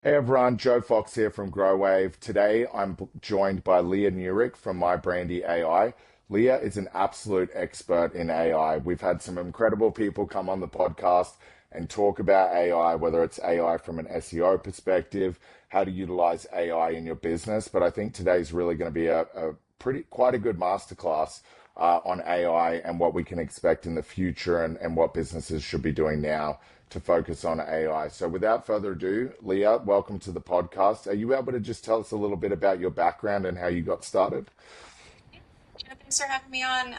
Hey everyone, Joe Fox here from Growave. Today I'm joined by Leah Nurick from Brandy AI. Leah is an absolute expert in AI. We've had some incredible people come on the podcast and talk about AI, whether it's AI from an SEO perspective, how to utilize AI in your business. But I think today's really going to be a quite a good masterclass on AI and what we can expect in the future and what businesses should be doing now to focus on AI. So without further ado, Leah, welcome to the podcast. Are you able to just tell us a little bit about your background and how you got started? Yeah, thanks for having me on.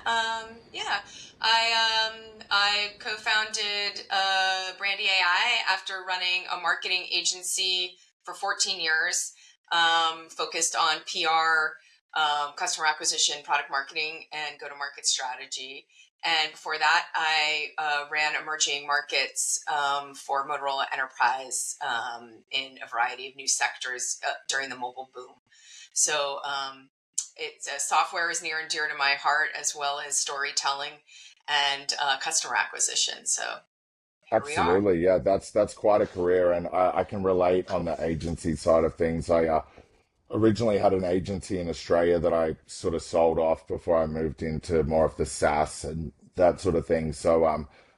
I co-founded Brandy AI after running a marketing agency for 14 years, focused on PR, customer acquisition, product marketing, and go-to-market strategy. And before that, I ran emerging markets for Motorola Enterprise in a variety of new sectors during the mobile boom. So it's software is near and dear to my heart, as well as storytelling and customer acquisition. So here we are. Absolutely, yeah. That's quite a career, and I can relate on the agency side of things. I originally had an agency in Australia that I sort of sold off before I moved into more of the SaaS and that sort of thing. So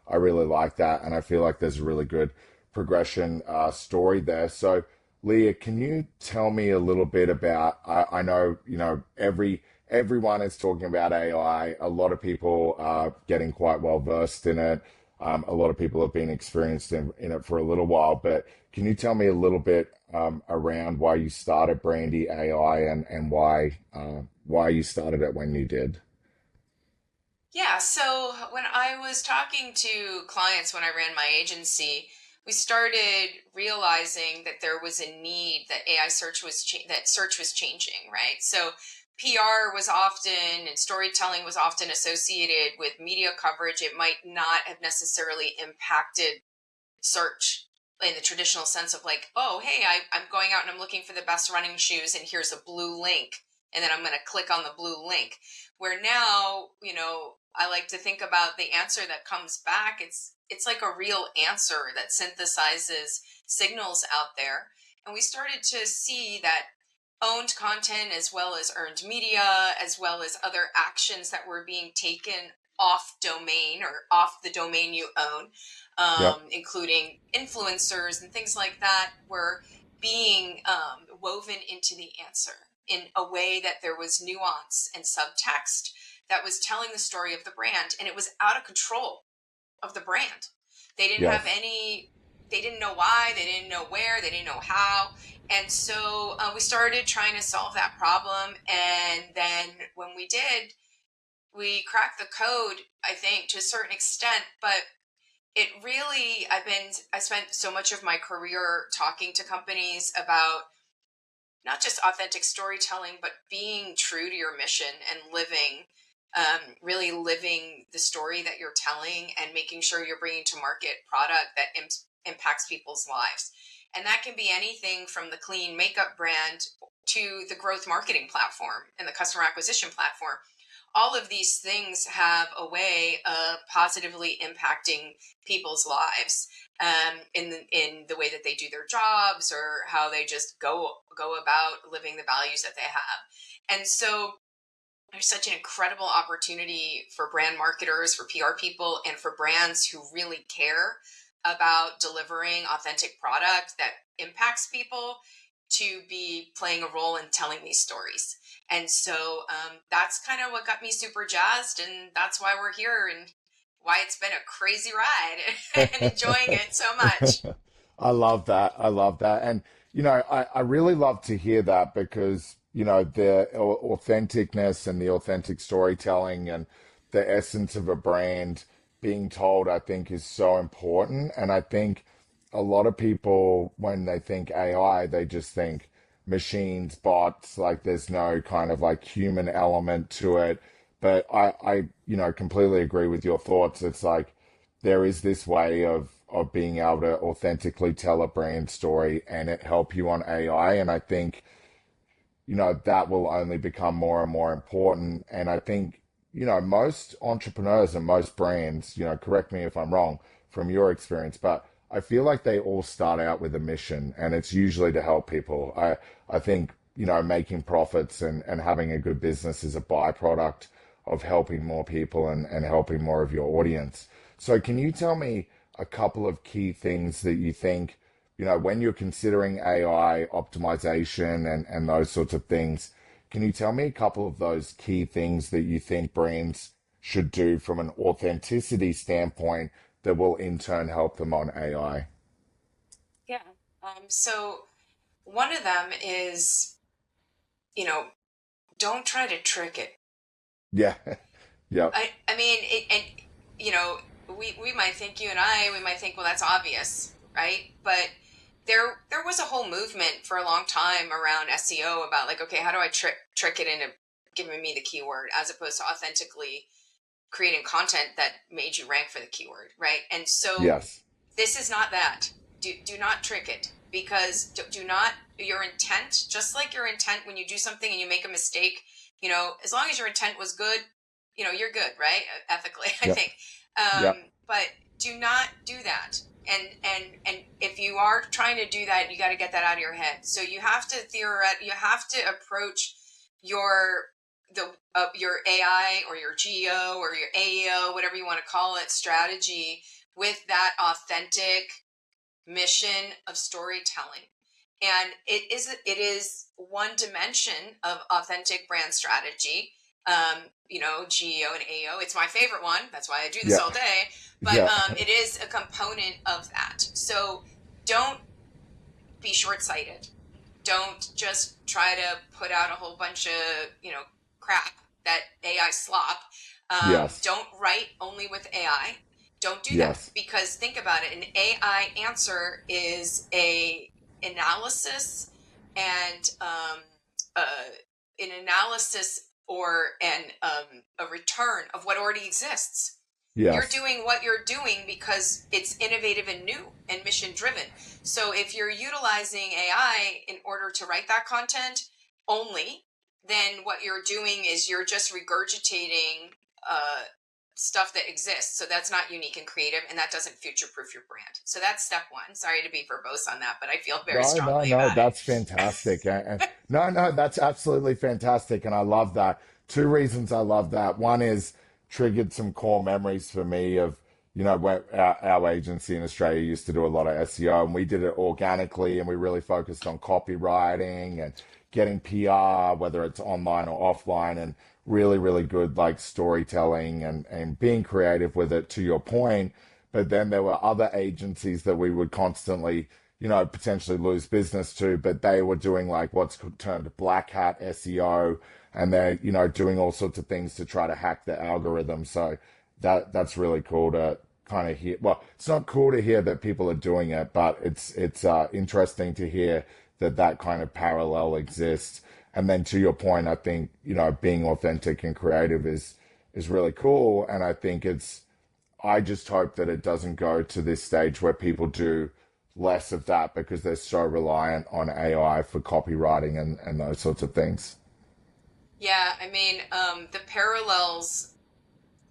I really like that, and I feel like there's a really good progression story there. So Leah, can you tell me a little bit about? I know everyone is talking about AI. A lot of people are getting quite well versed in it. A lot of people have been experienced in it for a little while, but can you tell me a little bit around why you started Brandy AI and why you started it when you did? Yeah, so when I was talking to clients when I ran my agency, we started realizing that there was a need that AI search was that search was changing, right? So PR was often and storytelling was often associated with media coverage. It might not have necessarily impacted search in the traditional sense of like, oh, hey, I'm going out and I'm looking for the best running shoes, and here's a blue link, and then I'm going to click on the blue link. Where now, I like to think about the answer that comes back. It's like a real answer that synthesizes signals out there, and we started to see that owned content as well as earned media as well as other actions that were being taken off domain or off the domain you own, Yep. including influencers and things like that, were being woven into the answer in a way that there was nuance and subtext that was telling the story of the brand, and it was out of control of the brand. They didn't have Yes. any, they didn't know why, they didn't know where, they didn't know how. And so we started trying to solve that problem. And then when we did, we cracked the code, I think, to a certain extent, but it really, I spent so much of my career talking to companies about not just authentic storytelling, but being true to your mission and really living the story that you're telling and making sure you're bringing to market product that impacts people's lives. And that can be anything from the clean makeup brand to the growth marketing platform and the customer acquisition platform. All of these things have a way of positively impacting people's lives, in the way that they do their jobs or how they just go about living the values that they have. And so there's such an incredible opportunity for brand marketers, for PR people, and for brands who really care about delivering authentic product that impacts people to be playing a role in telling these stories. And so that's kind of what got me super jazzed, and that's why we're here and why it's been a crazy ride and enjoying it so much. I love that. I love that. And, I really love to hear that because, the authenticness and the authentic storytelling and the essence of a brand being told, I think, is so important. And I think a lot of people, when they think AI, they just think machines, bots, like there's no kind of like human element to it. But I completely agree with your thoughts. It's like there is this way of being able to authentically tell a brand story and it help you on AI. And I think, that will only become more and more important. And I think, most entrepreneurs and most brands, correct me if I'm wrong from your experience, but I feel like they all start out with a mission, and it's usually to help people. I think, making profits and having a good business is a byproduct of helping more people and helping more of your audience. So can you tell me a couple of key things that you think, when you're considering AI optimization and those sorts of things, can you tell me a couple of those key things that you think brands should do from an authenticity standpoint that will in turn help them on AI? Yeah. So one of them is, you know, don't try to trick it. Yeah. Yep. I mean, and you know, we might think we might think, well, that's obvious, right? But there was a whole movement for a long time around SEO about like, okay, how do I trick it into giving me the keyword as opposed to authentically creating content that made you rank for the keyword, right? And so Yes. this is not that. Do not trick it, because do not, your intent, just like your intent when you do something and you make a mistake, as long as your intent was good, you're good, right? Ethically, I Yep. think. Yep. But do not do that. And if you are trying to do that, you got to get that out of your head. So you have to approach your your AI or your GEO or your AEO, whatever you want to call it, strategy with that authentic mission of storytelling. And it is one dimension of authentic brand strategy. GEO and AEO. It's my favorite one. That's why I do this Yeah. all day. But Yeah. it is a component of that. So don't be short-sighted. Don't just try to put out a whole bunch of crap, that AI slop. Yes. Don't write only with AI. Don't do that, Yes. because think about it. An AI answer is a analysis and uh, an analysis or a return of what already exists. You're Yes. doing what you're doing because it's innovative and new and mission driven. So if you're utilizing AI in order to write that content only, then what you're doing is you're just regurgitating uh, stuff that exists. So that's not unique and creative, and that doesn't future proof your brand. So that's step one. Sorry to be verbose on that, but I feel very No, no, strongly no, about that's fantastic. No, no, that's absolutely fantastic. And I love that. Two reasons I love that. One is triggered some core memories for me of, when our agency in Australia used to do a lot of SEO, and we did it organically, and we really focused on copywriting and getting PR, whether it's online or offline, and really, really good like storytelling and being creative with it, to your point. But then there were other agencies that we would constantly, potentially lose business to, but they were doing like what's termed black hat SEO, and they're, doing all sorts of things to try to hack the algorithm. So that's really cool to kind of hear. Well, it's not cool to hear that people are doing it, but it's interesting to hear that that kind of parallel exists. And then to your point, I think, being authentic and creative is really cool. And I think I just hope that it doesn't go to this stage where people do less of that because they're so reliant on AI for copywriting and those sorts of things. Yeah, I mean, the parallels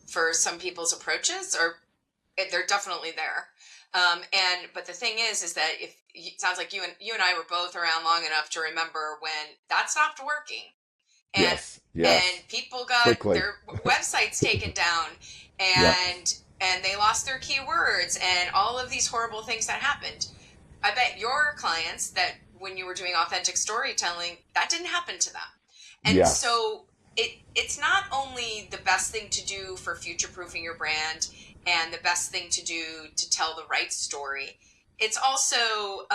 for some people's approaches are, they're definitely there. But the thing is that if it sounds like you and I were both around long enough to remember when that stopped working, and Yes, yes, people got quickly. their websites taken down, Yeah, and they lost their keywords and all of these horrible things that happened. I bet your clients that when you were doing authentic storytelling, that didn't happen to them. And yes, so it's not only the best thing to do for future proofing your brand and the best thing to do to tell the right story, it's also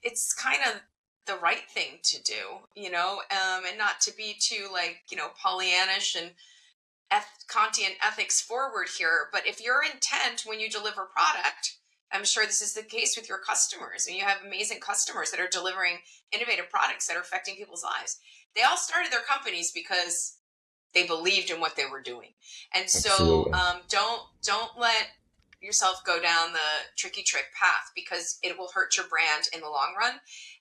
it's kind of the right thing to do, and not to be too like, Pollyannish and Kantian ethics forward here. But if your intent when you deliver product, I'm sure this is the case with your customers, and you have amazing customers that are delivering innovative products that are affecting people's lives. They all started their companies because they believed in what they were doing. And so absolutely. don't let yourself go down the tricky trick path, because it will hurt your brand in the long run.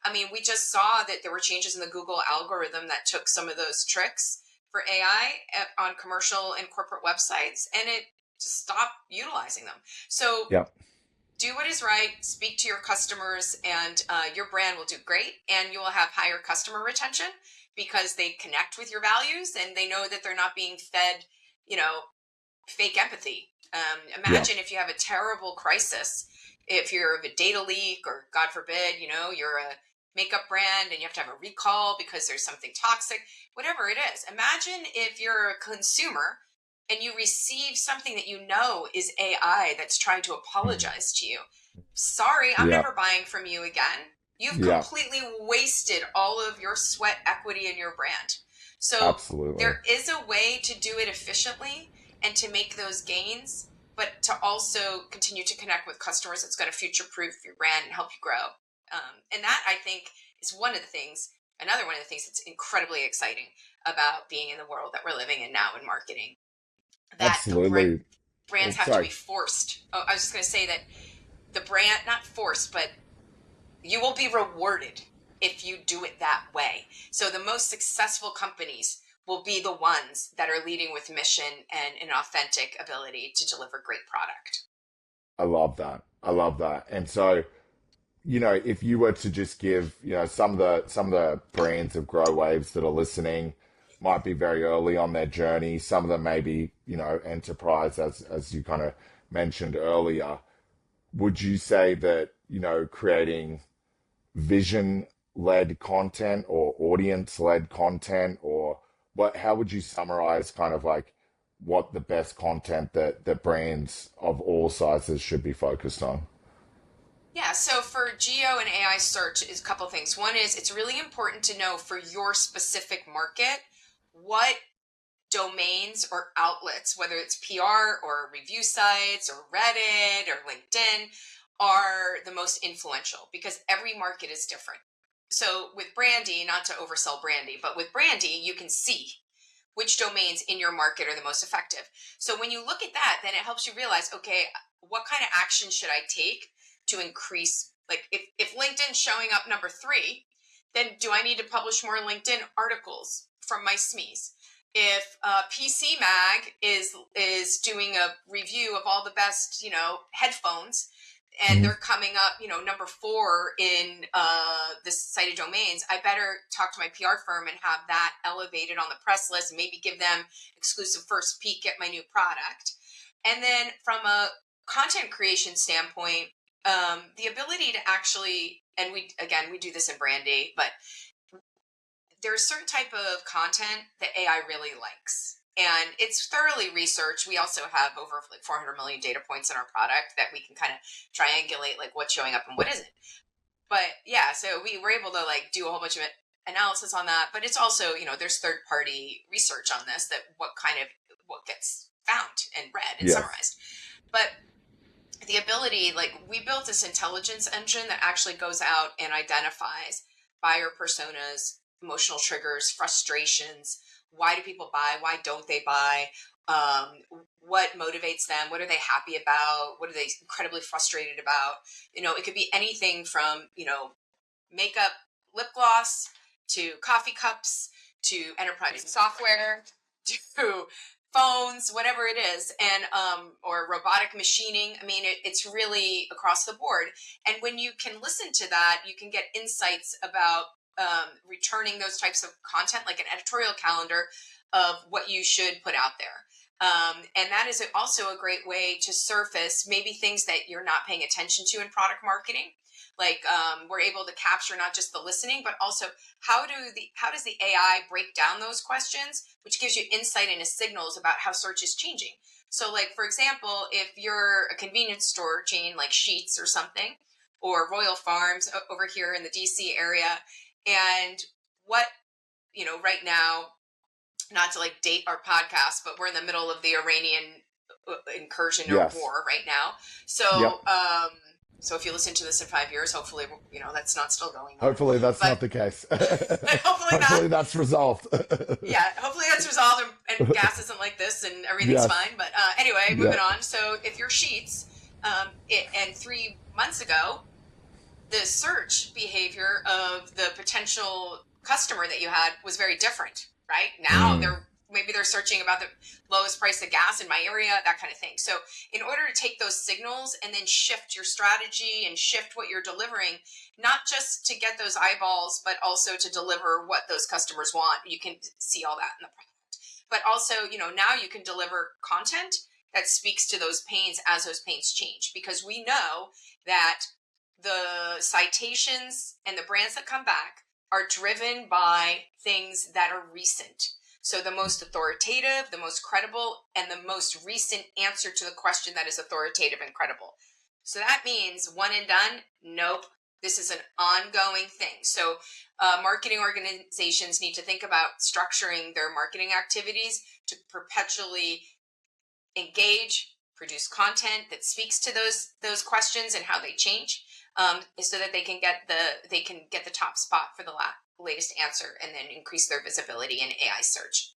I mean, we just saw that there were changes in the Google algorithm that took some of those tricks for AI on commercial and corporate websites, and it just stopped utilizing them. So Yeah, do what is right, speak to your customers, and your brand will do great, and you will have higher customer retention because they connect with your values and they know that they're not being fed, you know, fake empathy. Yeah. Imagine if you have a terrible crisis, if you're of a data leak, or God forbid, you're a makeup brand and you have to have a recall because there's something toxic, whatever it is. Imagine if you're a consumer and you receive something that you know is AI that's trying to apologize to you. Sorry, I'm Yeah. never buying from you again. You've Yeah. completely wasted all of your sweat equity in your brand. So Absolutely. there is a way to do it efficiently and to make those gains, but to also continue to connect with customers that's going to future proof your brand and help you grow. And that, I think, is another one of the things that's incredibly exciting about being in the world that we're living in now in marketing. That Absolutely. brands Oh, have to sorry. be forced. Oh, I was just going to say that the brand, not forced, but you will be rewarded if you do it that way. So the most successful companies will be the ones that are leading with mission and an authentic ability to deliver great product. I love that. I love that. And so, if you were to just give, some of the brands of grow waves that are listening might be very early on their journey. Some of them may be, enterprise as you kind of mentioned earlier. Would you say that, creating vision led content or audience led content, or how would you summarize kind of like what the best content that brands of all sizes should be focused on? Yeah, so for geo and AI search is a couple of things. One is it's really important to know for your specific market what domains or outlets, whether it's PR or review sites or Reddit or LinkedIn, are the most influential because every market is different. So with Brandy, not to oversell Brandy, but with Brandy, you can see which domains in your market are the most effective. So when you look at that, then it helps you realize, okay, what kind of action should I take to increase, like if LinkedIn's showing up number 3, then do I need to publish more LinkedIn articles from my SMEs? If PC Mag is doing a review of all the best, headphones, and Mhm. they're coming up, number 4 in this cited domains, I better talk to my PR firm and have that elevated on the press list and maybe give them exclusive first peek at my new product. And then from a content creation standpoint, the ability to actually, and we do this in Brandy, but there's a certain type of content that AI really likes. And it's thoroughly researched. We also have over like 400 million data points in our product that we can kind of triangulate like what's showing up and what isn't. But yeah, so we were able to like do a whole bunch of analysis on that. But it's also, there's third party research on this, that what gets found and read and Yes. summarized. But the ability, like we built this intelligence engine that actually goes out and identifies buyer personas, emotional triggers, frustrations. Why do people buy? Why don't they buy? What motivates them? What are they happy about? What are they incredibly frustrated about? It could be anything from, makeup, lip gloss, to coffee cups, to enterprise software, to phones, whatever it is, and or robotic machining. I mean, it's really across the board. And when you can listen to that, you can get insights about returning those types of content, like an editorial calendar of what you should put out there. And that is also a great way to surface maybe things that you're not paying attention to in product marketing. Like we're able to capture not just the listening, but also how does the AI break down those questions, which gives you insight into signals about how search is changing. So, like for example, if you're a convenience store chain like Sheets or something, or Royal Farms over here in the DC area, and what right now, not to like date our podcast, but we're in the middle of the Iranian incursion or Yes. war right now. Yep. So if you listen to this in 5 years, hopefully, that's not still going on. Hopefully that's But not the case. hopefully not. Hopefully that's resolved. Yeah, hopefully that's resolved and gas isn't like this and everything's Yes. fine. But anyway, Yeah. moving on. So if you're Sheets, and 3 months ago, the search behavior of the potential customer that you had was very different, right? Now Mm. they're maybe they're searching about the lowest price of gas in my area, that kind of thing. So in order to take those signals and then shift your strategy and shift what you're delivering, not just to get those eyeballs, but also to deliver what those customers want. You can see all that in the product. But also, now you can deliver content that speaks to those pains as those pains change, because we know that the citations and the brands that come back are driven by things that are recent. So the most authoritative, the most credible, and the most recent answer to the question that is authoritative and credible. So that means one and done? Nope. This is an ongoing thing. So marketing organizations need to think about structuring their marketing activities to perpetually engage, produce content that speaks to those questions and how they change, so that they can get the top spot for the latest answer, and then increase their visibility in AI search.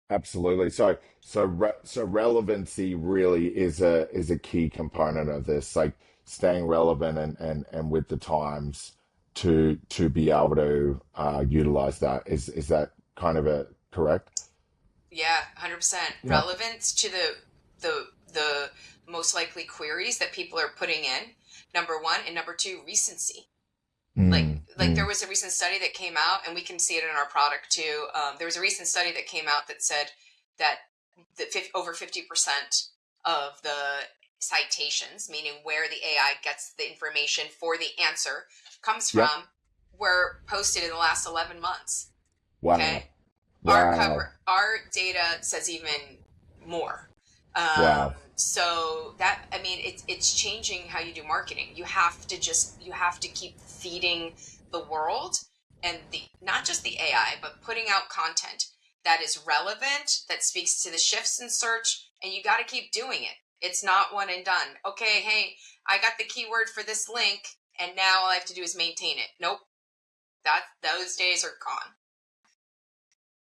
Absolutely. So relevancy really is a key component of this, like staying relevant and with the times to be able to utilize that. Is that kind of a correct? Yeah, 100%. Yeah. Relevance to the most likely queries that people are putting in, number one, and number two, recency. like Mm, like there mm. was a recent study that came out, and we can see it in our product too. There was a recent study that came out that said that over 50% of the citations, meaning where the AI gets the information for the answer, comes Yep. from, were posted in the last 11 months. Wow. Okay. Wow. Our data says even more. Wow. So that, I mean, it's changing how you do marketing. You have to keep feeding the world, and the not just the AI, but putting out content that is relevant, that speaks to the shifts in search, and you got to keep doing it. It's not one and done. Okay, hey, I got the keyword for this link, and now all I have to do is maintain it. Nope, those days are gone.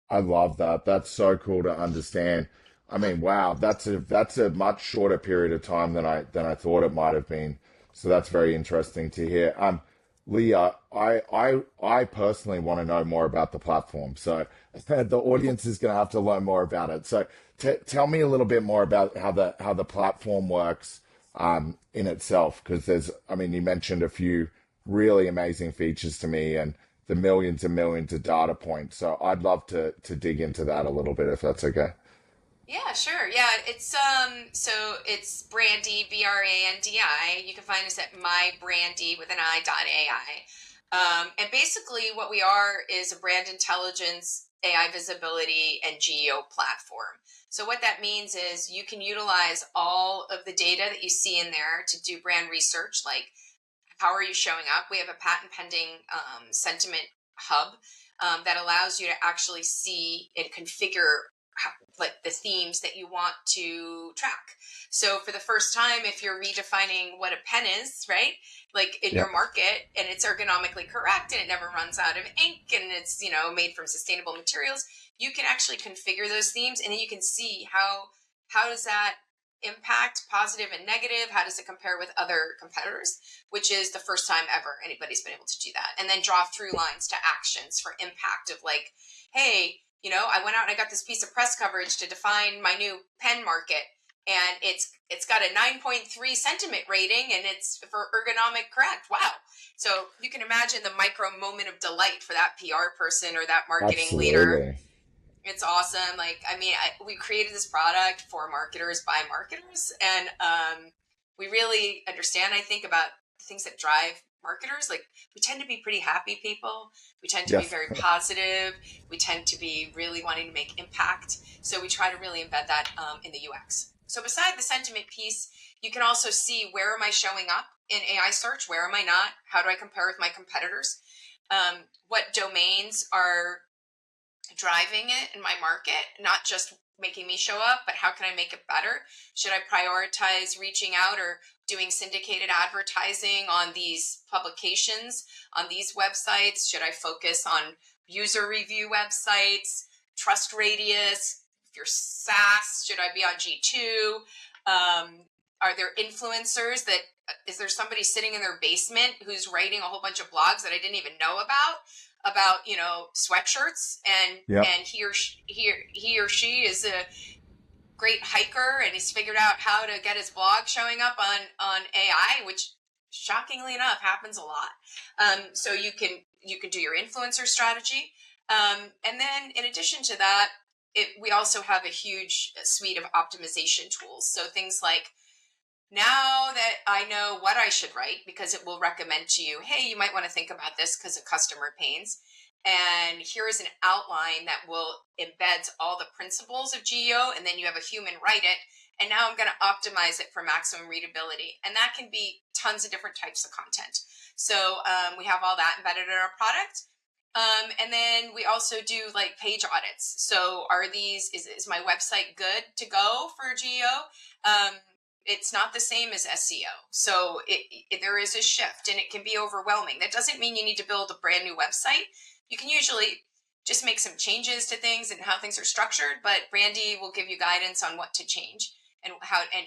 I love that. That's so cool to understand. I mean, wow, that's a much shorter period of time than I thought it might have been. So that's very interesting to hear. Leah, I personally want to know more about the platform. So the audience is going to have to learn more about it. So tell me a little bit more about how the platform works in itself, because I mean, you mentioned a few really amazing features to me, and the millions and millions of data points. So I'd love to dig into that a little bit if that's okay. Yeah, sure. Yeah, it's so it's Brandy BRANDI. You can find us at mybrandy with an I.ai. And basically what we are is a brand intelligence, AI visibility, and geo platform. So what that means is you can utilize all of the data that you see in there to do brand research, like how are you showing up? We have a patent pending sentiment hub that allows you to actually see and configure like the themes that you want to track. So for the first time, if you're redefining what a pen is, right? Like in Yeah. your market, and it's ergonomically correct and it never runs out of ink and it's, made from sustainable materials, you can actually configure those themes, and then you can see how does that impact, positive and negative, how does it compare with other competitors, which is the first time ever anybody's been able to do that. And then draw through lines to actions for impact of like, hey, I went out and I got this piece of press coverage to define my new pen market, and it's got a 9.3 sentiment rating, and it's for ergonomic correct. Wow. So you can imagine the micro moment of delight for that PR person or that marketing leader. Absolutely. It's awesome. Like, I mean, we created this product for marketers by marketers, and we really understand, I think, about the things that drive marketers. Like, we tend to be pretty happy people. We tend to be Yes. very positive. We tend to be really wanting to make impact. So we try to really embed that in the UX. So beside the sentiment piece, you can also see, where am I showing up in AI search? Where am I not? How do I compare with my competitors? What domains are driving it in my market, not just making me show up, but how can I make it better? Should I prioritize reaching out or doing syndicated advertising on these publications, on these websites? Should I focus on user review websites, trust radius? If you're SaaS, should I be on G2? Are there influencers is there somebody sitting in their basement who's writing a whole bunch of blogs that I didn't even know about? about, sweatshirts, Yep. and he or she is a great hiker and he's figured out how to get his blog showing up on AI, which shockingly enough happens a lot. So you can do your influencer strategy, and then in addition to that, we also have a huge suite of optimization tools. So things like, now that I know what I should write, because it will recommend to you, hey, you might want to think about this because of customer pains. And here is an outline that will embeds all the principles of GEO, and then you have a human write it. And now I'm going to optimize it for maximum readability. And that can be tons of different types of content. So we have all that embedded in our product. And then we also do like page audits. So is my website good to go for GEO? It's not the same as SEO. So there is a shift and it can be overwhelming. That doesn't mean you need to build a brand new website. You can usually just make some changes to things and how things are structured, but Brandy will give you guidance on what to change and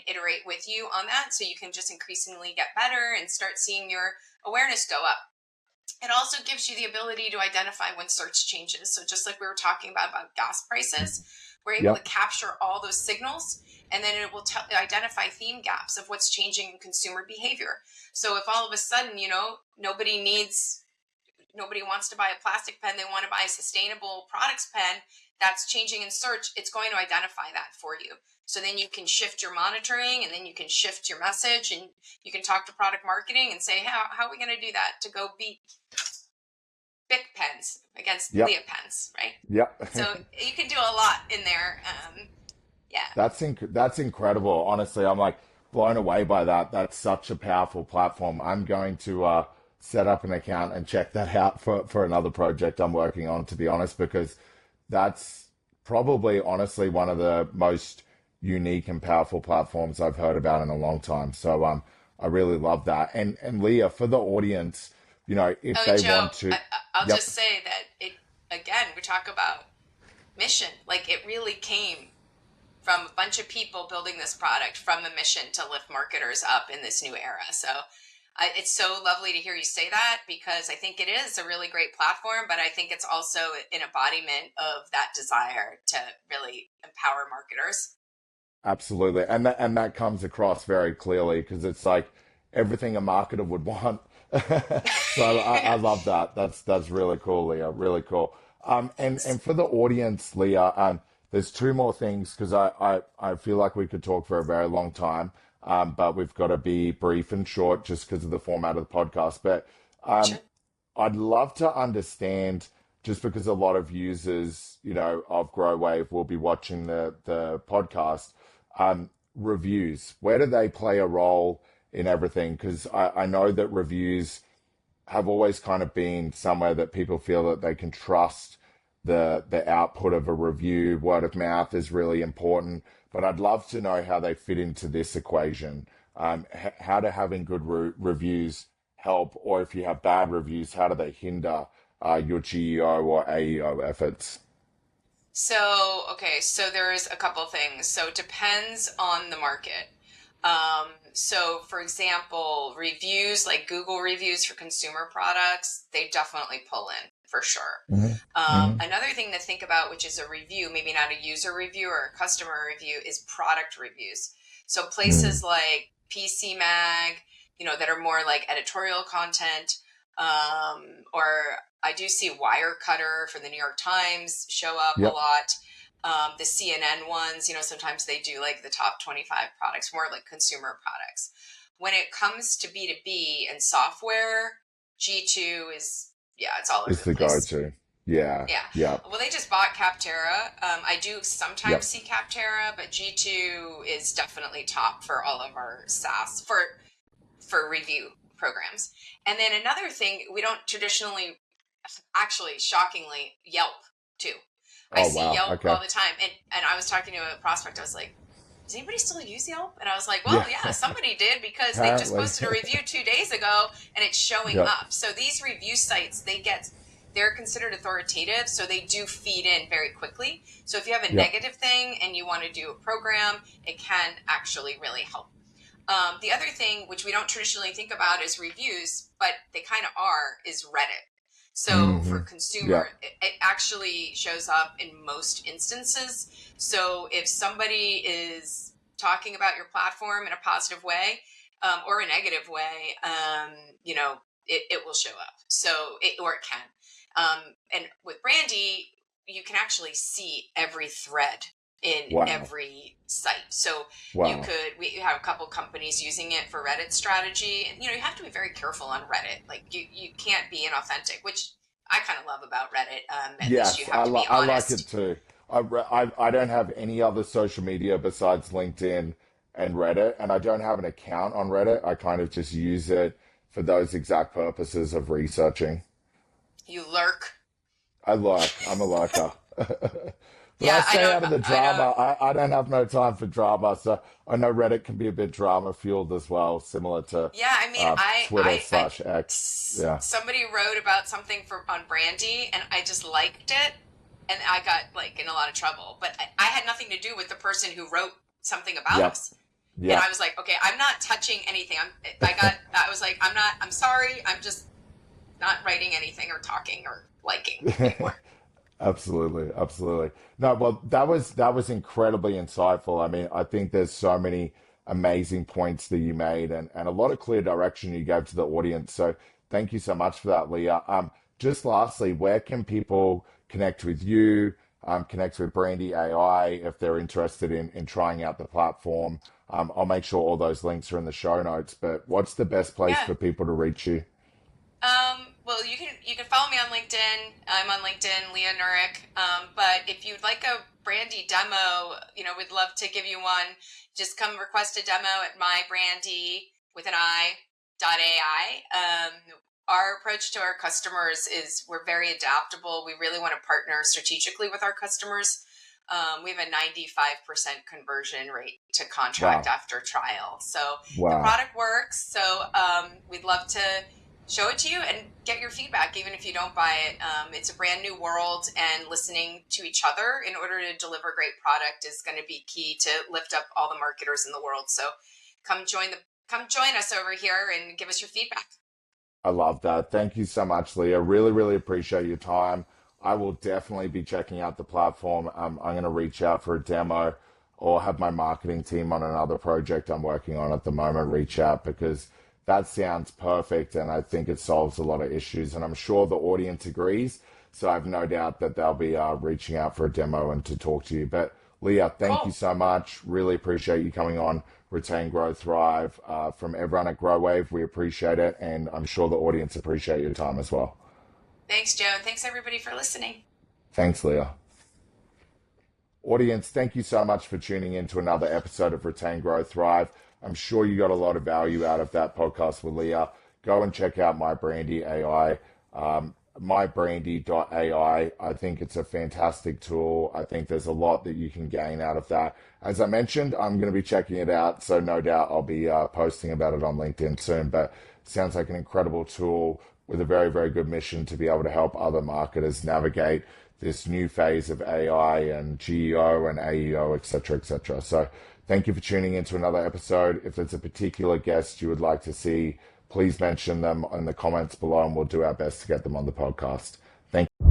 iterate with you on that. So you can just increasingly get better and start seeing your awareness go up. It also gives you the ability to identify when search changes. So just like we were talking about gas prices, we're able to Yep. capture all those signals, and then it will identify theme gaps of what's changing in consumer behavior. So if all of a sudden, nobody wants to buy a plastic pen, they want to buy a sustainable products pen that's changing in search, it's going to identify that for you. So then you can shift your monitoring, and then you can shift your message, and you can talk to product marketing and say, how are we going to do that to go beat Bic pens against Yep. Leah pens, right? Yep. So you can do a lot in there. Yeah. That's incredible. Honestly, I'm like blown away by that. That's such a powerful platform. I'm going to set up an account and check that out for another project I'm working on, to be honest, because that's probably honestly one of the most unique and powerful platforms I've heard about in a long time. So I really love that. And Leah, for the audience, if Oh, they Joe, want to, I'll yep, just say that again, we talk about mission. Like, it really came from a bunch of people building this product from a mission to lift marketers up in this new era. So it's so lovely to hear you say that, because I think it is a really great platform, but I think it's also an embodiment of that desire to really empower marketers. absolutely. And that comes across very clearly because it's like everything a marketer would want. So I love that. That's really cool, Leah. Really cool. And Thanks. for the audience, Leah, there's two more things because I feel like we could talk for a very long time, but we've got to be brief and short just because of the format of the podcast. But Sure. I'd love to understand, just because a lot of users, of Growave will be watching the podcast, reviews. Where do they play a role in everything? Because I know that reviews have always kind of been somewhere that people feel that they can trust the output of a review. Word of mouth is really important, but I'd love to know how they fit into this equation. How do having good reviews help, or if you have bad reviews, how do they hinder your GEO or AEO efforts? So, okay, so there's a couple things. So it depends on the market. So for example, reviews like Google reviews for consumer products, they definitely pull in for sure. Hmm. Hmm. Another thing to think about, which is a review, maybe not a user review or a customer review, is product reviews. So places like PC Mag, that are more like editorial content, or I do see Wirecutter for the New York Times show up a Yep. lot. The CNN ones, sometimes they do like the top 25 products, more like consumer products. When it comes to B2B and software, G2 is, yeah, it's all over It's the the place. go-to. Yeah. Yeah. Yep. Well, they just bought Capterra. I do sometimes Yep. see Capterra, but G2 is definitely top for all of our SaaS for review programs. And then another thing, we don't traditionally, actually, shockingly, Yelp too. I Oh see wow. Yelp Okay. all the time. And I was talking to a prospect. I was like, does anybody still use Yelp? And I was like, well, Yeah. yeah, somebody did, because they just Apparently. posted a review 2 days ago and it's showing Yep. up. So these review sites, they're considered authoritative. So they do feed in very quickly. So if you have a Yep. negative thing and you want to do a program, it can actually really help. The other thing, which we don't traditionally think about as reviews, but they kind of are, is Reddit. So for Hmm. consumer, Yeah. it actually shows up in most instances. So if somebody is talking about your platform in a positive way, or a negative way, you know, it will show up. So or it can. And with Brandy, you can actually see every thread in Wow. every site. So Wow. we have a couple companies using it for Reddit strategy. And, you know, you have to be very careful on Reddit. Like you can't be inauthentic, which I kind of love about Reddit. At least you Yes, have to be I like it honest. too. I don't have any other social media besides LinkedIn and Reddit, and I don't have an account on Reddit. I kind of just use it for those exact purposes of researching. You lurk. I'm a lurker. But I Yeah, I stay don't, out of the I don't, drama. I don't have no time for drama, so I know Reddit can be a bit drama fueled as well, similar to yeah, I mean, Twitter slash X. Yeah. somebody wrote about something on Brandy and I just liked it and I got like in a lot of trouble, but I had nothing to do with the person who wrote something about Yep. us. And I Yep. was like, okay, I'm not touching anything. I was like, I'm sorry. I'm just not writing anything or talking or liking anymore. Absolutely, absolutely. No, well, that was incredibly insightful. I mean, I think there's so many amazing points that you made and a lot of clear direction you gave to the audience. So thank you so much for that, Leah. Just lastly, where can people connect with you, connect with Brandy AI if they're interested in trying out the platform? I'll make sure all those links are in the show notes, but what's the best place Yeah. for people to reach you? Well, you can follow me on LinkedIn. I'm on LinkedIn, Leah Nurick. But if you'd like a Brandy demo, you know, we'd love to give you one. Just come request a demo at mybrandy with an I dot AI. Our approach to our customers is we're very adaptable. We really want to partner strategically with our customers. We have a 95% conversion rate to contract Wow. after trial. So the Wow. product works. So we'd love to show it to you and get your feedback, even if you don't buy it. It's a brand new world, and listening to each other in order to deliver great product is going to be key to lift up all the marketers in the world. So come join us over here and give us your feedback. I love that. Thank you so much, Leah. Really, really appreciate your time. I will definitely be checking out the platform. I'm going to reach out for a demo or have my marketing team on another project I'm working on at the moment reach out because that sounds perfect and I think it solves a lot of issues. And I'm sure the audience agrees. So I have no doubt that they'll be reaching out for a demo and to talk to you. But Leah, thank you Cool. so much. Really appreciate you coming on. Retain, Grow, Thrive. From everyone at Growave, we appreciate it, and I'm sure the audience appreciate your time as well. Thanks, Joe. And thanks, everybody, for listening. Thanks, Leah. Audience, thank you so much for tuning in to another episode of Retain, Grow, Thrive. I'm sure you got a lot of value out of that podcast with Leah. Go and check out my Brandy AI, mybrandy.ai. I think it's a fantastic tool. I think there's a lot that you can gain out of that. As I mentioned, I'm going to be checking it out, so no doubt I'll be posting about it on LinkedIn soon. But it sounds like an incredible tool with a very, very good mission to be able to help other marketers navigate this new phase of AI and GEO and AEO, et cetera, et cetera. So thank you for tuning in to another episode. If there's a particular guest you would like to see, please mention them in the comments below and we'll do our best to get them on the podcast. Thank you.